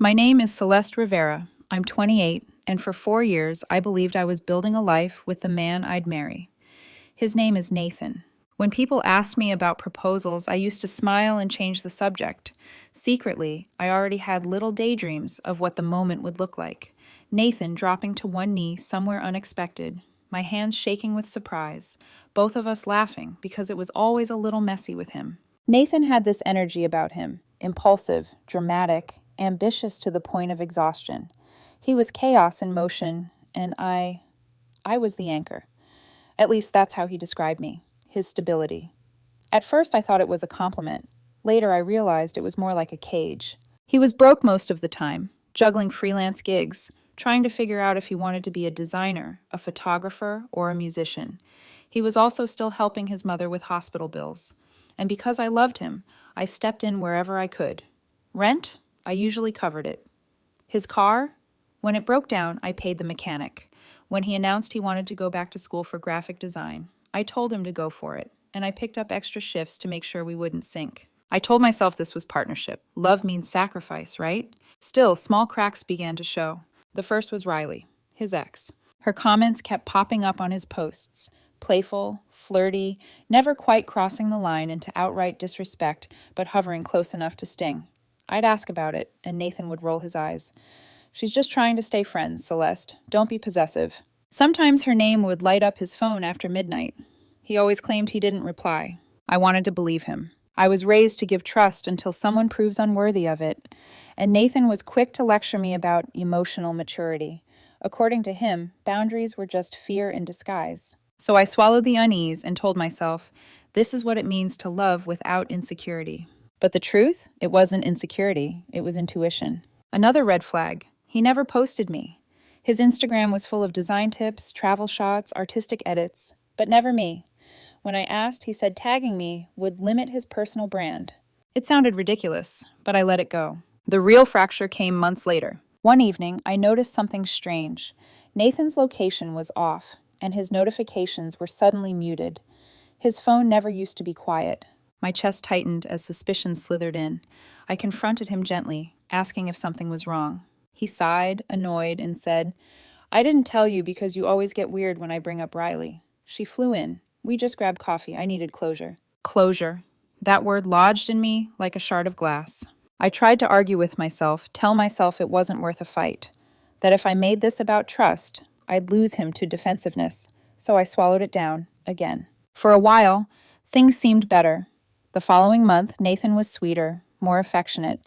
My name is Celeste Rivera. I'm 28, and for 4 years, I believed I was building a life with the man I'd marry. His name is Nathan. When people asked me about proposals, I used to smile and change the subject. Secretly, I already had little daydreams of what the moment would look like. Nathan dropping to one knee somewhere unexpected, my hands shaking with surprise, both of us laughing because it was always a little messy with him. Nathan had this energy about him, impulsive, dramatic, ambitious to the point of exhaustion. He was chaos in motion, and I was the anchor. At least that's how he described me, his stability. At first, I thought it was a compliment. Later, I realized it was more like a cage. He was broke most of the time, juggling freelance gigs, trying to figure out if he wanted to be a designer, a photographer, or a musician. He was also still helping his mother with hospital bills. And because I loved him, I stepped in wherever I could. Rent? I usually covered it. His car? When it broke down, I paid the mechanic. When he announced he wanted to go back to school for graphic design, I told him to go for it, and I picked up extra shifts to make sure we wouldn't sink. I told myself this was partnership. Love means sacrifice, right? Still, small cracks began to show. The first was Riley, his ex. Her comments kept popping up on his posts. Playful, flirty, never quite crossing the line into outright disrespect, but hovering close enough to sting. I'd ask about it, and Nathan would roll his eyes. She's just trying to stay friends, Celeste. Don't be possessive. Sometimes her name would light up his phone after midnight. He always claimed he didn't reply. I wanted to believe him. I was raised to give trust until someone proves unworthy of it, and Nathan was quick to lecture me about emotional maturity. According to him, boundaries were just fear in disguise. So I swallowed the unease and told myself, this is what it means to love without insecurity. But the truth? It wasn't insecurity, it was intuition. Another red flag. He never posted me. His Instagram was full of design tips, travel shots, artistic edits, but never me. When I asked, he said tagging me would limit his personal brand. It sounded ridiculous, but I let it go. The real fracture came months later. One evening, I noticed something strange. Nathan's location was off, and his notifications were suddenly muted. His phone never used to be quiet. My chest tightened as suspicion slithered in. I confronted him gently, asking if something was wrong. He sighed, annoyed, and said, I didn't tell you because you always get weird when I bring up Riley. She flew in. We just grabbed coffee. I needed closure. Closure. That word lodged in me like a shard of glass. I tried to argue with myself, tell myself it wasn't worth a fight. That if I made this about trust, I'd lose him to defensiveness. So I swallowed it down, again. For a while, things seemed better. The following month, Nathan was sweeter, more affectionate.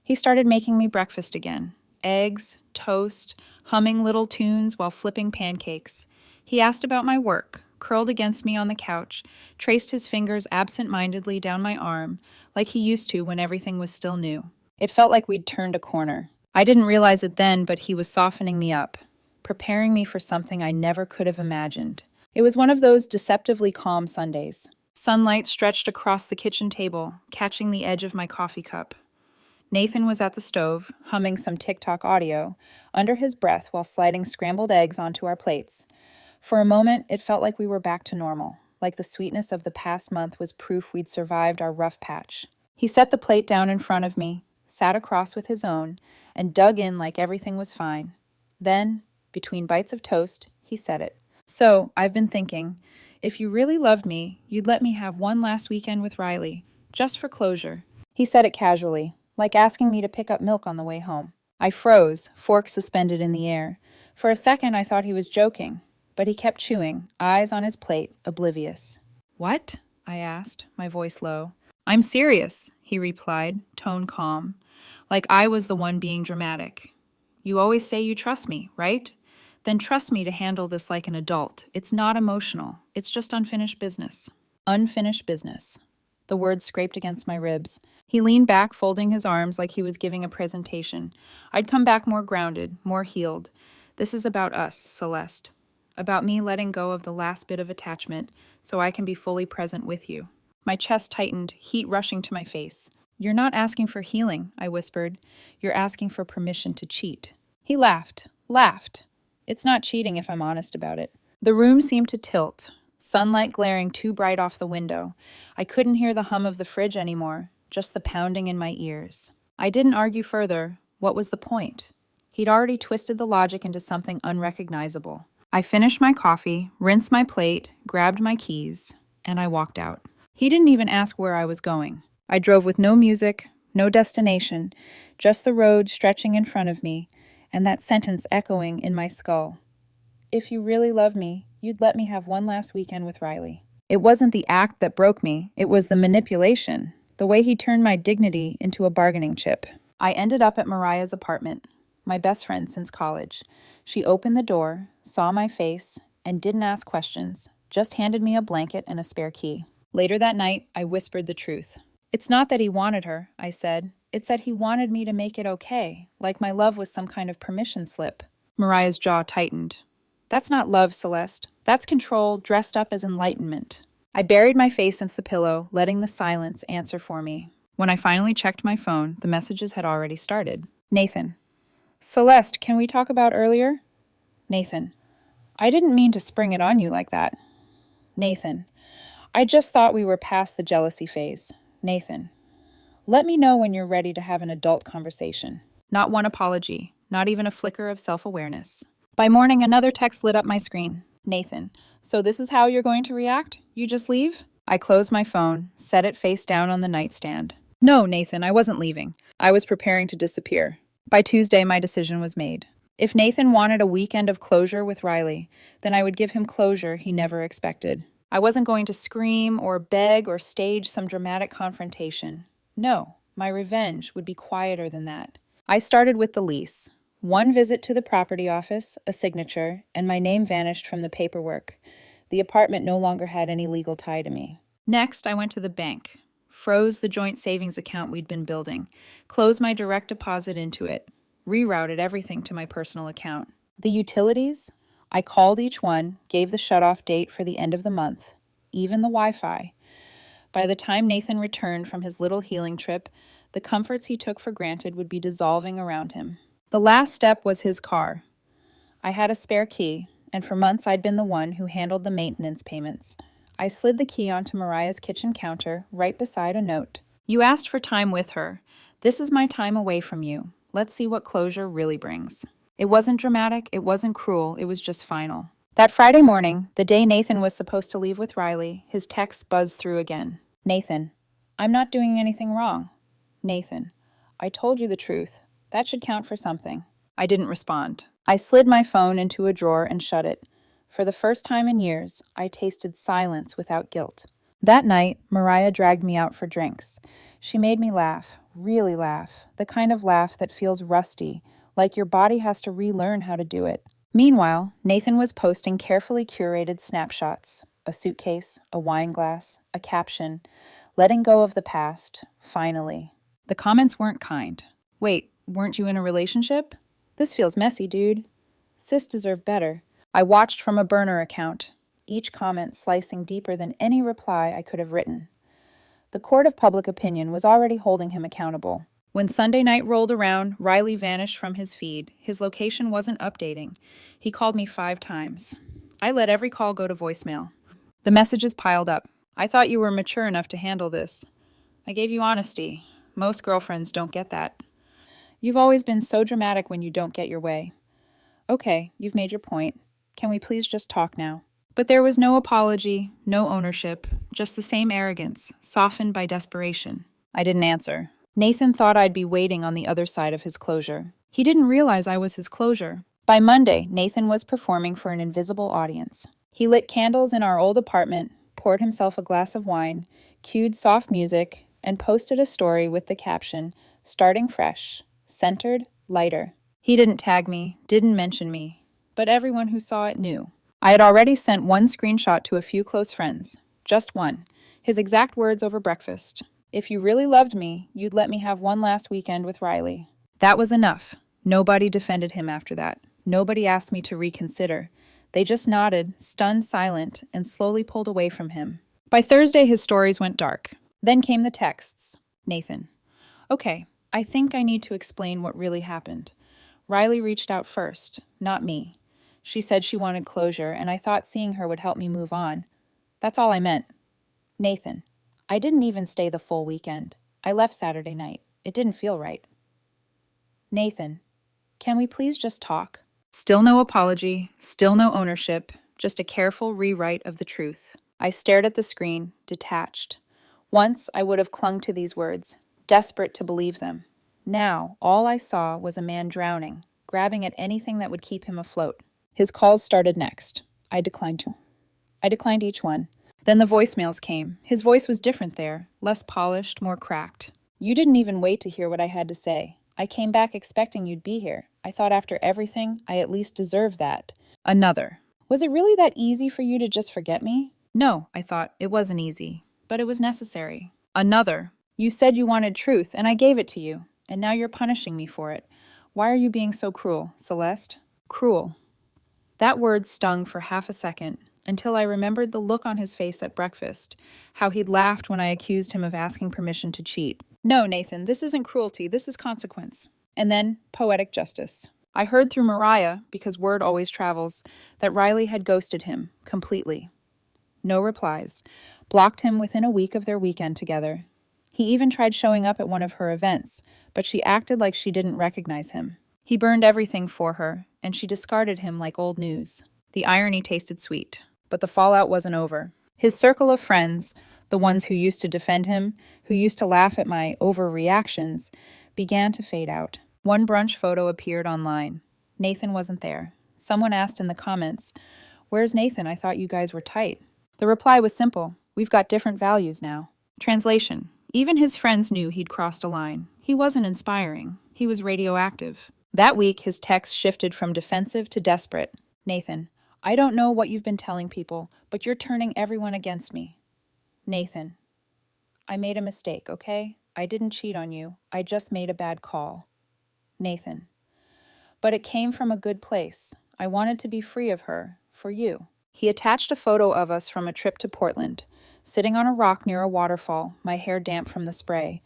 He started making me breakfast again. Eggs, toast, humming little tunes while flipping pancakes. He asked about my work, curled against me on the couch, traced his fingers absent-mindedly down my arm, like he used to when everything was still new. It felt like we'd turned a corner. I didn't realize it then, but he was softening me up, preparing me for something I never could have imagined. It was one of those deceptively calm Sundays. Sunlight stretched across the kitchen table, catching the edge of my coffee cup. Nathan was at the stove, humming some TikTok audio, under his breath while sliding scrambled eggs onto our plates. For a moment, it felt like we were back to normal, like the sweetness of the past month was proof we'd survived our rough patch. He set the plate down in front of me, sat across with his own, and dug in like everything was fine. Then, between bites of toast, he said it. So, I've been thinking, if you really loved me, you'd let me have one last weekend with Riley, just for closure. He said it casually, like asking me to pick up milk on the way home. I froze, fork suspended in the air. For a second, I thought he was joking, but he kept chewing, eyes on his plate, oblivious. What? I asked, my voice low. I'm serious, he replied, tone calm, like I was the one being dramatic. You always say you trust me, right? Then trust me to handle this like an adult. It's not emotional. It's just unfinished business. Unfinished business. The words scraped against my ribs. He leaned back, folding his arms like he was giving a presentation. I'd come back more grounded, more healed. This is about us, Celeste. About me letting go of the last bit of attachment so I can be fully present with you. My chest tightened, heat rushing to my face. You're not asking for healing, I whispered. You're asking for permission to cheat. He laughed. It's not cheating if I'm honest about it. The room seemed to tilt, sunlight glaring too bright off the window. I couldn't hear the hum of the fridge anymore, just the pounding in my ears. I didn't argue further. What was the point? He'd already twisted the logic into something unrecognizable. I finished my coffee, rinsed my plate, grabbed my keys, and I walked out. He didn't even ask where I was going. I drove with no music, no destination, just the road stretching in front of me, and that sentence echoing in my skull. If you really love me, you'd let me have one last weekend with Riley. It wasn't the act that broke me, it was the manipulation, the way he turned my dignity into a bargaining chip. I ended up at Mariah's apartment, my best friend since college. She opened the door, saw my face, and didn't ask questions, just handed me a blanket and a spare key. Later that night, I whispered the truth. It's not that he wanted her, I said. It's that he wanted me to make it okay, like my love was some kind of permission slip. Mariah's jaw tightened. That's not love, Celeste. That's control dressed up as enlightenment. I buried my face into the pillow, letting the silence answer for me. When I finally checked my phone, the messages had already started. Nathan. Celeste, can we talk about earlier? Nathan. I didn't mean to spring it on you like that. Nathan. I just thought we were past the jealousy phase. Nathan. Let me know when you're ready to have an adult conversation. Not one apology, not even a flicker of self-awareness. By morning, another text lit up my screen. Nathan. So this is how you're going to react? You just leave? I closed my phone, set it face down on the nightstand. No, Nathan, I wasn't leaving. I was preparing to disappear. By Tuesday, my decision was made. If Nathan wanted a weekend of closure with Riley, then I would give him closure he never expected. I wasn't going to scream or beg or stage some dramatic confrontation. No, my revenge would be quieter than that. I started with the lease. One visit to the property office, a signature, and my name vanished from the paperwork. The apartment no longer had any legal tie to me. Next, I went to the bank, froze the joint savings account we'd been building, closed my direct deposit into it, rerouted everything to my personal account. The utilities? I called each one, gave the shutoff date for the end of the month, even the Wi-Fi. By the time Nathan returned from his little healing trip, the comforts he took for granted would be dissolving around him. The last step was his car. I had a spare key, and for months I'd been the one who handled the maintenance payments. I slid the key onto Mariah's kitchen counter, right beside a note. You asked for time with her. This is my time away from you. Let's see what closure really brings. It wasn't dramatic, it wasn't cruel, it was just final. That Friday morning, the day Nathan was supposed to leave with Riley, his text buzzed through again. Nathan, I'm not doing anything wrong. Nathan, I told you the truth. That should count for something. I didn't respond. I slid my phone into a drawer and shut it. For the first time in years, I tasted silence without guilt. That night, Mariah dragged me out for drinks. She made me laugh, really laugh, the kind of laugh that feels rusty, like your body has to relearn how to do it. Meanwhile, Nathan was posting carefully curated snapshots, a suitcase, a wine glass, a caption, letting go of the past, finally. The comments weren't kind. Wait, weren't you in a relationship? This feels messy, dude. Sis deserved better. I watched from a burner account, each comment slicing deeper than any reply I could have written. The court of public opinion was already holding him accountable. When Sunday night rolled around, Riley vanished from his feed. His location wasn't updating. He called me 5 times. I let every call go to voicemail. The messages piled up. I thought you were mature enough to handle this. I gave you honesty. Most girlfriends don't get that. You've always been so dramatic when you don't get your way. Okay, you've made your point. Can we please just talk now? But there was no apology, no ownership, just the same arrogance, softened by desperation. I didn't answer. Nathan thought I'd be waiting on the other side of his closure. He didn't realize I was his closure. By Monday, Nathan was performing for an invisible audience. He lit candles in our old apartment, poured himself a glass of wine, cued soft music, and posted a story with the caption, "Starting fresh, centered, lighter." He didn't tag me, didn't mention me, but everyone who saw it knew. I had already sent one screenshot to a few close friends, just one, his exact words over breakfast. If you really loved me, you'd let me have one last weekend with Riley. That was enough. Nobody defended him after that. Nobody asked me to reconsider. They just nodded, stunned silent, and slowly pulled away from him. By Thursday, his stories went dark. Then came the texts. Nathan. Okay, I think I need to explain what really happened. Riley reached out first, not me. She said she wanted closure, and I thought seeing her would help me move on. That's all I meant. Nathan. I didn't even stay the full weekend. I left Saturday night. It didn't feel right. Nathan, can we please just talk? Still no apology, still no ownership, just a careful rewrite of the truth. I stared at the screen, detached. Once I would have clung to these words, desperate to believe them. Now, all I saw was a man drowning, grabbing at anything that would keep him afloat. His calls started next. I declined each one. Then the voicemails came. His voice was different there, less polished, more cracked. You didn't even wait to hear what I had to say. I came back expecting you'd be here. I thought after everything, I at least deserved that. Another. Was it really that easy for you to just forget me? No, I thought. It wasn't easy. But it was necessary. Another. You said you wanted truth, and I gave it to you. And now you're punishing me for it. Why are you being so cruel, Celeste? Cruel. That word stung for half a second, until I remembered the look on his face at breakfast, how he'd laughed when I accused him of asking permission to cheat. No, Nathan, this isn't cruelty, this is consequence. And then, poetic justice. I heard through Mariah, because word always travels, that Riley had ghosted him, completely. No replies. Blocked him within a week of their weekend together. He even tried showing up at one of her events, but she acted like she didn't recognize him. He burned everything for her, and she discarded him like old news. The irony tasted sweet, but the fallout wasn't over. His circle of friends, the ones who used to defend him, who used to laugh at my overreactions, began to fade out. One brunch photo appeared online. Nathan wasn't there. Someone asked in the comments, "Where's Nathan? I thought you guys were tight." The reply was simple. We've got different values now. Translation. Even his friends knew he'd crossed a line. He wasn't inspiring. He was radioactive. That week, his text shifted from defensive to desperate. Nathan, I don't know what you've been telling people, but you're turning everyone against me. Nathan, I made a mistake, okay? I didn't cheat on you. I just made a bad call. Nathan, but it came from a good place. I wanted to be free of her, for you. He attached a photo of us from a trip to Portland, sitting on a rock near a waterfall, my hair damp from the spray.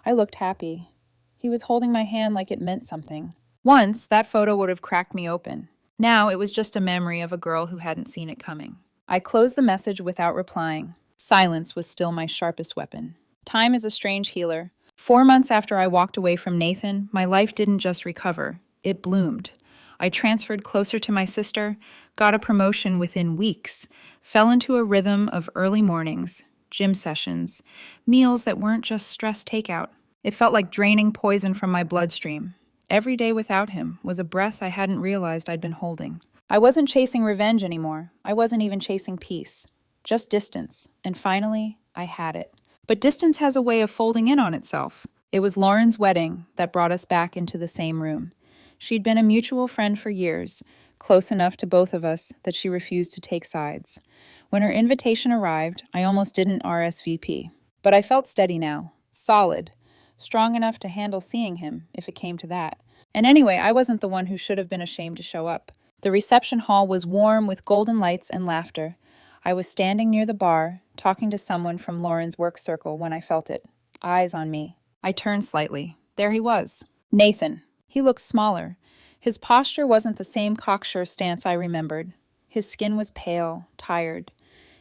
I looked happy. He was holding my hand like it meant something. Once, that photo would have cracked me open. Now, it was just a memory of a girl who hadn't seen it coming. I closed the message without replying. Silence was still my sharpest weapon. Time is a strange healer. 4 months after I walked away from Nathan, my life didn't just recover. It bloomed. I transferred closer to my sister, got a promotion within weeks, fell into a rhythm of early mornings, gym sessions, meals that weren't just stress takeout. It felt like draining poison from my bloodstream. Every day without him was a breath I hadn't realized I'd been holding. I wasn't chasing revenge anymore. I wasn't even chasing peace. Just distance. And finally, I had it. But distance has a way of folding in on itself. It was Lauren's wedding that brought us back into the same room. She'd been a mutual friend for years, close enough to both of us that she refused to take sides. When her invitation arrived, I almost didn't RSVP. But I felt steady now, solid, strong enough to handle seeing him, if it came to that. And anyway, I wasn't the one who should have been ashamed to show up. The reception hall was warm with golden lights and laughter. I was standing near the bar, talking to someone from Lauren's work circle when I felt it. Eyes on me. I turned slightly. There he was. Nathan. He looked smaller. His posture wasn't the same cocksure stance I remembered. His skin was pale, tired.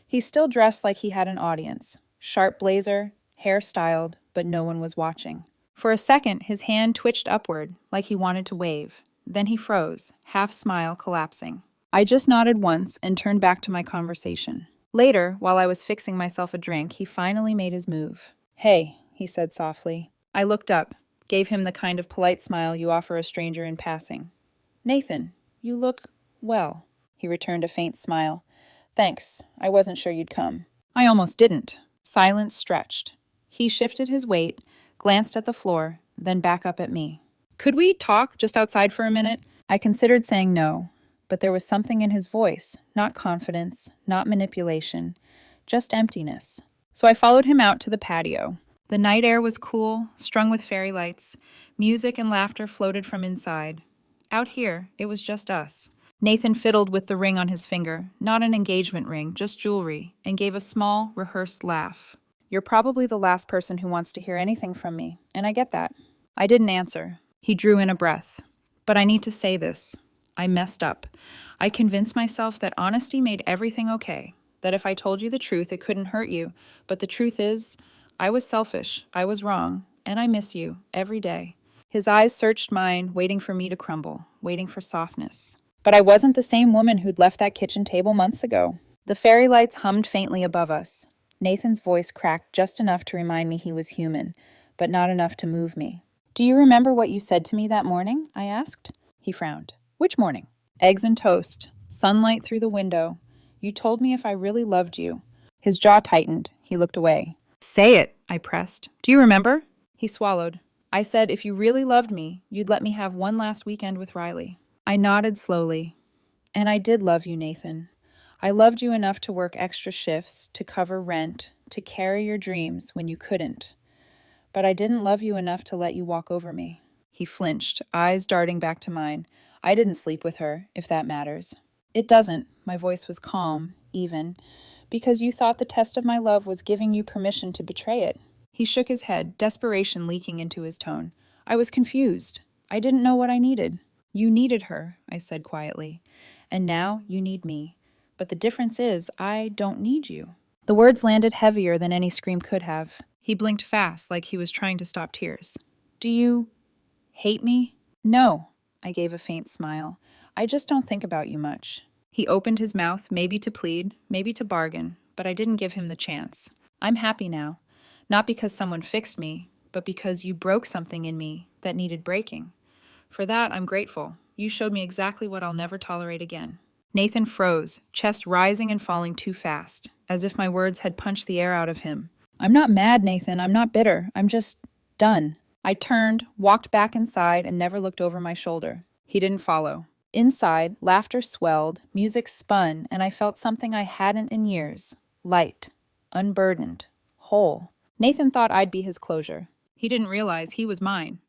He still dressed like he had an audience. Sharp blazer, hair styled, but no one was watching. For a second, his hand twitched upward, like he wanted to wave. Then he froze, half smile collapsing. I just nodded once and turned back to my conversation. Later, while I was fixing myself a drink, he finally made his move. Hey, he said softly. I looked up, gave him the kind of polite smile you offer a stranger in passing. Nathan, you look well. He returned a faint smile. Thanks, I wasn't sure you'd come. I almost didn't. Silence stretched. He shifted his weight, glanced at the floor, then back up at me. Could we talk just outside for a minute? I considered saying no. But there was something in his voice, not confidence, not manipulation, just emptiness. So I followed him out to the patio. The night air was cool, strung with fairy lights. Music and laughter floated from inside. Out here, it was just us. Nathan fiddled with the ring on his finger, not an engagement ring, just jewelry, and gave a small, rehearsed laugh. You're probably the last person who wants to hear anything from me, and I get that. I didn't answer. He drew in a breath. But I need to say this. I messed up. I convinced myself that honesty made everything okay, that if I told you the truth, it couldn't hurt you. But the truth is, I was selfish, I was wrong, and I miss you every day. His eyes searched mine, waiting for me to crumble, waiting for softness. But I wasn't the same woman who'd left that kitchen table months ago. The fairy lights hummed faintly above us. Nathan's voice cracked just enough to remind me he was human, but not enough to move me. "Do you remember what you said to me that morning?" I asked. He frowned. "Which morning?" "Eggs and toast. Sunlight through the window. You told me if I really loved you." His jaw tightened. He looked away. "Say it," I pressed. "Do you remember?" He swallowed. "I said if you really loved me, you'd let me have one last weekend with Riley." I nodded slowly. "And I did love you, Nathan. I loved you enough to work extra shifts, to cover rent, to carry your dreams when you couldn't. But I didn't love you enough to let you walk over me." He flinched, eyes darting back to mine. "I didn't sleep with her, if that matters." "It doesn't." My voice was calm, even, "because you thought the test of my love was giving you permission to betray it." He shook his head, desperation leaking into his tone. "I was confused. I didn't know what I needed." "You needed her," I said quietly. "And now you need me. But the difference is, I don't need you." The words landed heavier than any scream could have. He blinked fast, like he was trying to stop tears. "Do you hate me?" "No." I gave a faint smile. "I just don't think about you much." He opened his mouth, maybe to plead, maybe to bargain, but I didn't give him the chance. "I'm happy now. Not because someone fixed me, but because you broke something in me that needed breaking. For that, I'm grateful. You showed me exactly what I'll never tolerate again." Nathan froze, chest rising and falling too fast, as if my words had punched the air out of him. "I'm not mad, Nathan. I'm not bitter. I'm just done." I turned, walked back inside, and never looked over my shoulder. He didn't follow. Inside, laughter swelled, music spun, and I felt something I hadn't in years. Light, unburdened, whole. Nathan thought I'd be his closure. He didn't realize he was mine.